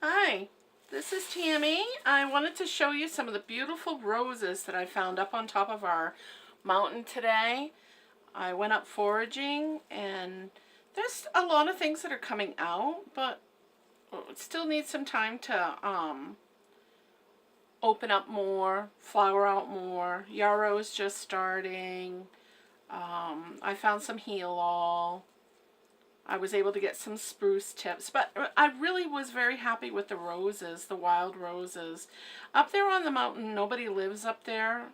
Hi, this is Tammy. I wanted to show you some of the beautiful roses that I found up on top of our mountain today. I went up foraging and there's a lot of things that are coming out, but it still needs some time to open up more, flower out more. Yarrow's just starting. I found some heal all. I was able to get some spruce tips, but I really was very happy with the roses, the wild roses. Up there on the mountain, nobody lives up there.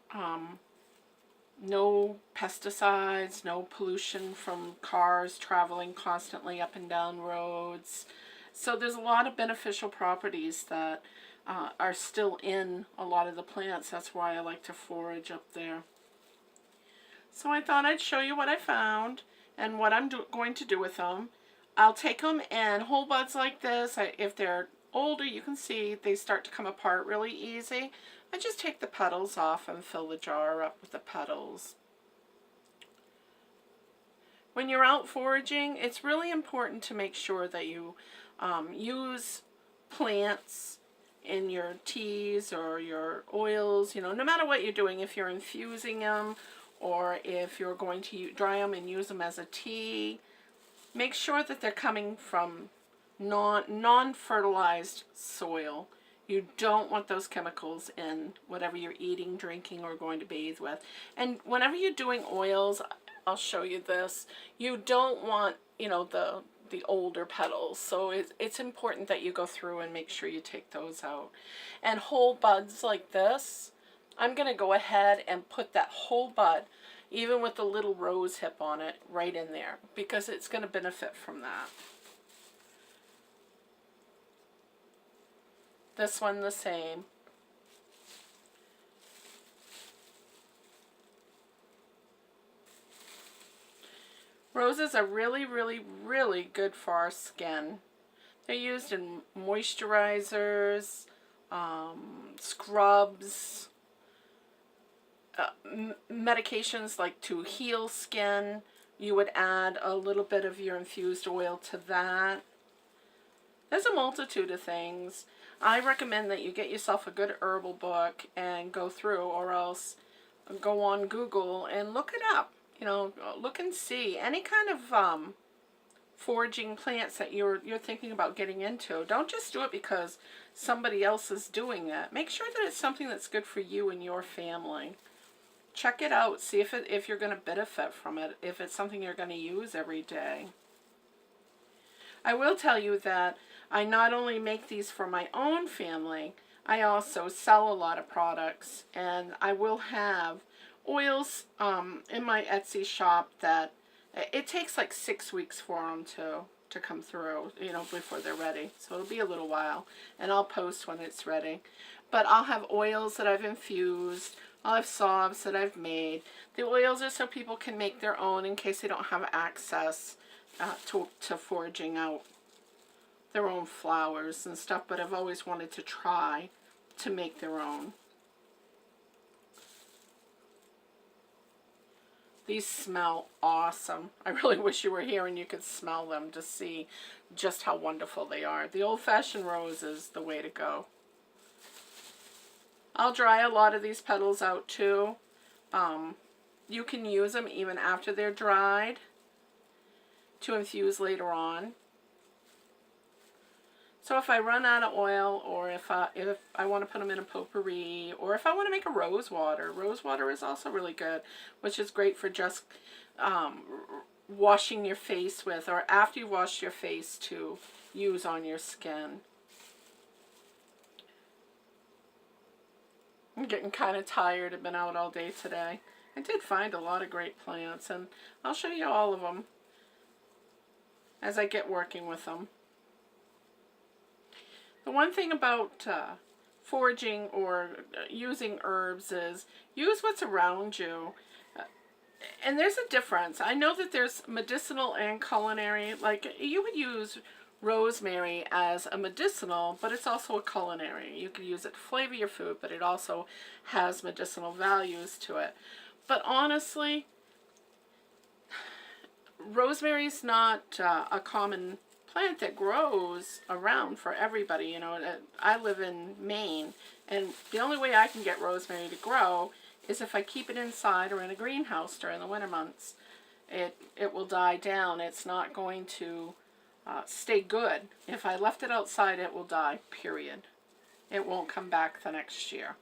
No pesticides, no pollution from cars traveling constantly up and down roads. So there's a lot of beneficial properties that are still in a lot of the plants. That's why I like to forage up there. So I thought I'd show you what I found and what I'm going to do with them. I'll take them in whole buds like this. If they're older, you can see they start to come apart really easy. I just take the petals off and fill the jar up with the petals. When you're out foraging, it's really important to make sure that you use plants in your teas or your oils, no matter what you're doing, if you're infusing them or if you're going to dry them and use them as a tea, make sure that they're coming from non-fertilized soil. You don't want those chemicals in whatever you're eating, drinking, or going to bathe with. And whenever you're doing oils, I'll show you this, you don't want, the older petals. So it's important that you go through and make sure you take those out. And whole buds like this, I'm going to go ahead and put that whole bud, even with the little rose hip on it, right in there, because it's going to benefit from that. This one the same. Roses are really, really, really good for our skin. They're used in moisturizers, scrubs, medications like to heal skin. You would add a little bit of your infused oil to that. There's a multitude of things. I recommend that you get yourself a good herbal book and go through, or else go on Google and look it up. Look and see any kind of foraging plants that you're thinking about getting into. Don't just do it because somebody else is doing it. Make sure that it's something that's good for you and your family. Check it out. See if you're going to benefit from it, if it's something you're going to use every day. I will tell you that I not only make these for my own family, I also sell a lot of products, and I will have oils in my Etsy shop that it takes like 6 weeks for them to come through, before they're ready. So it'll be a little while, and I'll post when it's ready. But I'll have oils that I've infused. I'll have salves that I've made. The oils are so people can make their own in case they don't have access to foraging out their own flowers and stuff, but I've always wanted to try to make their own. These smell awesome. I really wish you were here and you could smell them to see just how wonderful they are. The old-fashioned rose is the way to go. I'll dry a lot of these petals out too. You can use them even after they're dried to infuse later on. So if I run out of oil, or if I want to put them in a potpourri, or if I want to make a rose water is also really good, which is great for just washing your face with, or after you wash your face to use on your skin. I'm getting kind of tired. I've been out all day today. I did find a lot of great plants, and I'll show you all of them as I get working with them. The one thing about foraging or using herbs is use what's around you. And there's a difference. I know that there's medicinal and culinary. Like, you would use rosemary as a medicinal, but it's also a culinary. You could use it to flavor your food, but it also has medicinal values to it. But honestly, rosemary is not a common plant that grows around for everybody. You know, I live in Maine, and the only way I can get rosemary to grow is if I keep it inside or in a greenhouse during the winter months. It will die down. It's not going to stay good. If I left it outside, it will die, period. It won't come back the next year.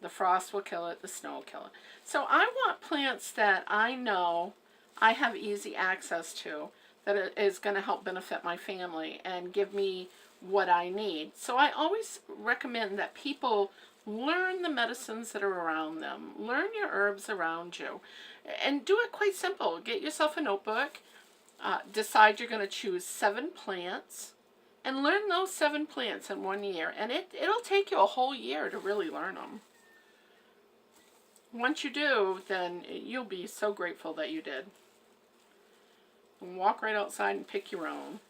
The frost will kill it, the snow will kill it. So I want plants that I know I have easy access to, that is going to help benefit my family and give me what I need. So I always recommend that people learn the medicines that are around them. Learn your herbs around you. And do it quite simple. Get yourself a notebook. Decide you're going to choose 7 plants. And learn those 7 plants in 1 year. And it'll take you a whole year to really learn them. Once you do, then you'll be so grateful that you did. And walk right outside and pick your own.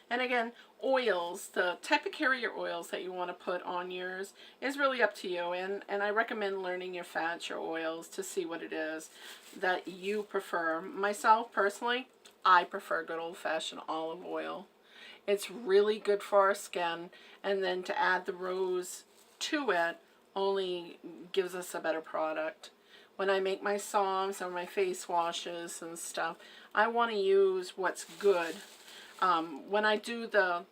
And again, oils, the type of carrier oils that you want to put on yours is really up to you. And I recommend learning your fats, your oils, to see what it is that you prefer. Myself, personally, I prefer good old-fashioned olive oil. It's really good for our skin. And then to add the rose to it only gives us a better product. When I make my salves or my face washes and stuff, I want to use what's good. When I do the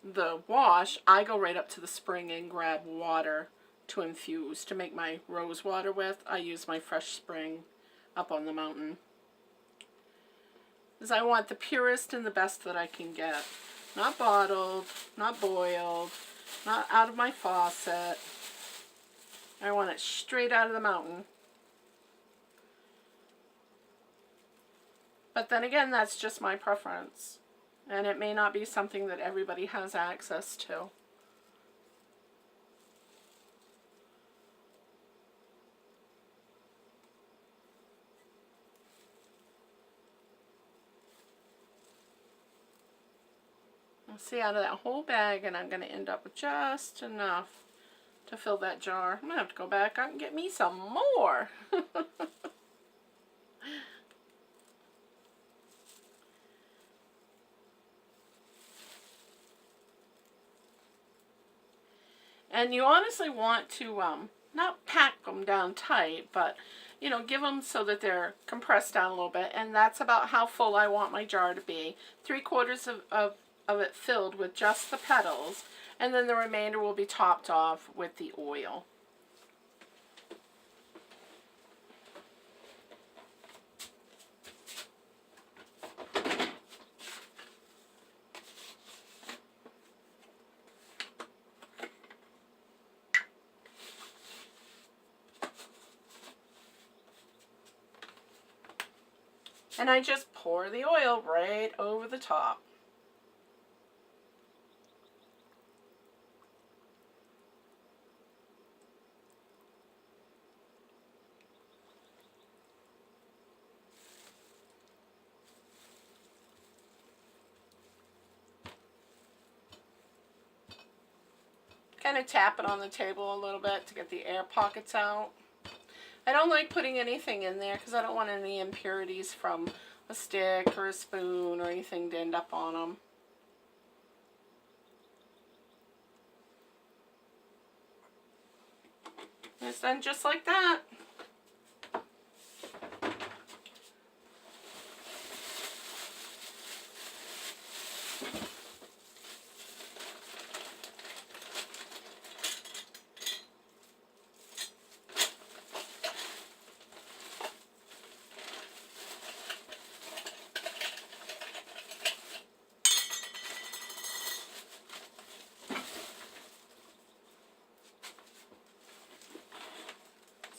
wash, I go right up to the spring and grab water to infuse. To make my rose water with, I use my fresh spring up on the mountain. Because I want the purest and the best that I can get. Not bottled, not boiled, not out of my faucet. I want it straight out of the mountain. But then again, that's just my preference. And it may not be something that everybody has access to. I'll see out of that whole bag, and I'm going to end up with just enough to fill that jar. I'm going to have to go back out and get me some more. And you honestly want to not pack them down tight, but you know, give them so that they're compressed down a little bit. And that's about how full I want my jar to be. 3/4 of it filled with just the petals, and then the remainder will be topped off with the oil. And I just pour the oil right over the top. Kind of tap it on the table a little bit to get the air pockets out. I don't like putting anything in there because I don't want any impurities from a stick or a spoon or anything to end up on them. And it's done just like that.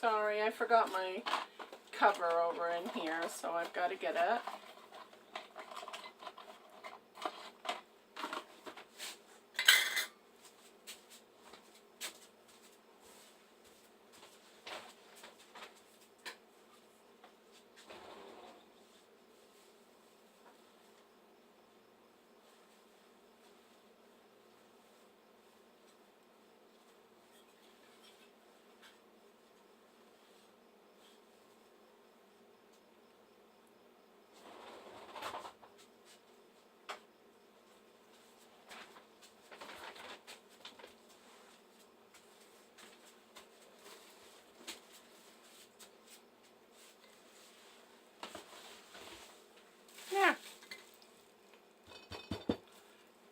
Sorry, I forgot my cover over in here, so I've got to get it.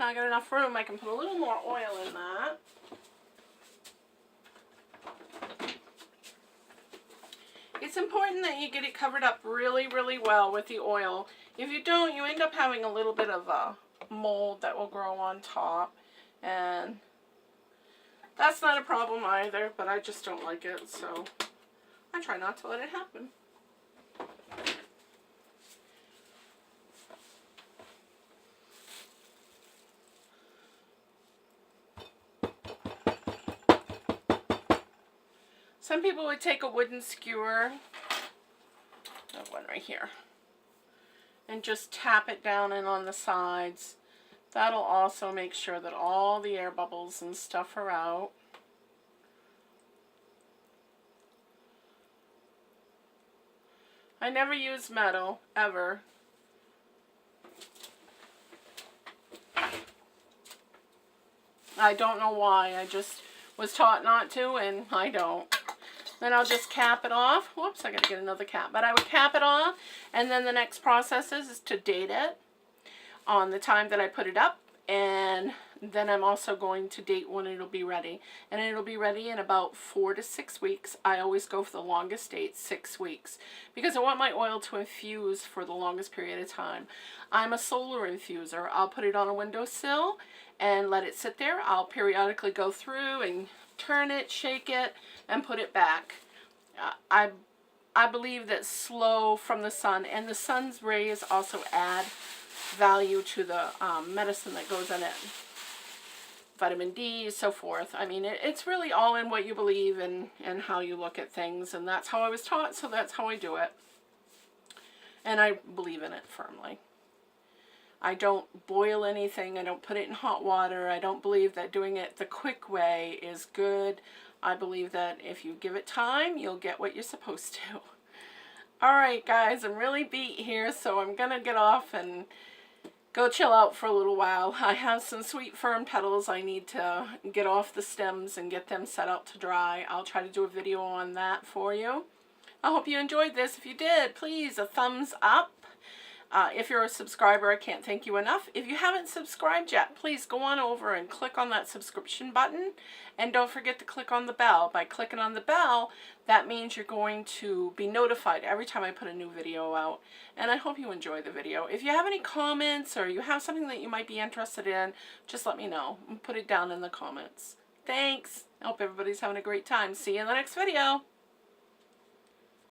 I got enough room. I can put a little more oil in that. It's important that you get it covered up really, really well with the oil. If you don't, you end up having a little bit of a mold that will grow on top. And that's not a problem either, but I just don't like it, so I try not to let it happen. Some people would take a wooden skewer, I have one right here, and just tap it down and on the sides. That'll also make sure that all the air bubbles and stuff are out. I never use metal, ever. I don't know why, I just was taught not to, and I don't. Then I'll just cap it off. Whoops, I gotta get another cap. But I would cap it off, and then the next process is to date it on the time that I put it up, and then I'm also going to date when it'll be ready. And it'll be ready in about 4 to 6 weeks. I always go for the longest date, 6 weeks, because I want my oil to infuse for the longest period of time. I'm a solar infuser. I'll put it on a windowsill and let it sit there. I'll periodically go through and turn it, shake it, and put it back. I believe that slow from the sun, and the sun's rays also add value to the medicine that goes in it. Vitamin D, so forth. I mean, it's really all in what you believe and how you look at things, and that's how I was taught, so that's how I do it. And I believe in it firmly. I don't boil anything. I don't put it in hot water. I don't believe that doing it the quick way is good. I believe that if you give it time, you'll get what you're supposed to. Alright guys, I'm really beat here, so I'm going to get off and go chill out for a little while. I have some sweet fern petals I need to get off the stems and get them set out to dry. I'll try to do a video on that for you. I hope you enjoyed this. If you did, please, a thumbs up. If you're a subscriber, I can't thank you enough. If you haven't subscribed yet, please go on over and click on that subscription button. And don't forget to click on the bell. By clicking on the bell, that means you're going to be notified every time I put a new video out. And I hope you enjoy the video. If you have any comments or you have something that you might be interested in, just let me know. Put it down in the comments. Thanks. I hope everybody's having a great time. See you in the next video.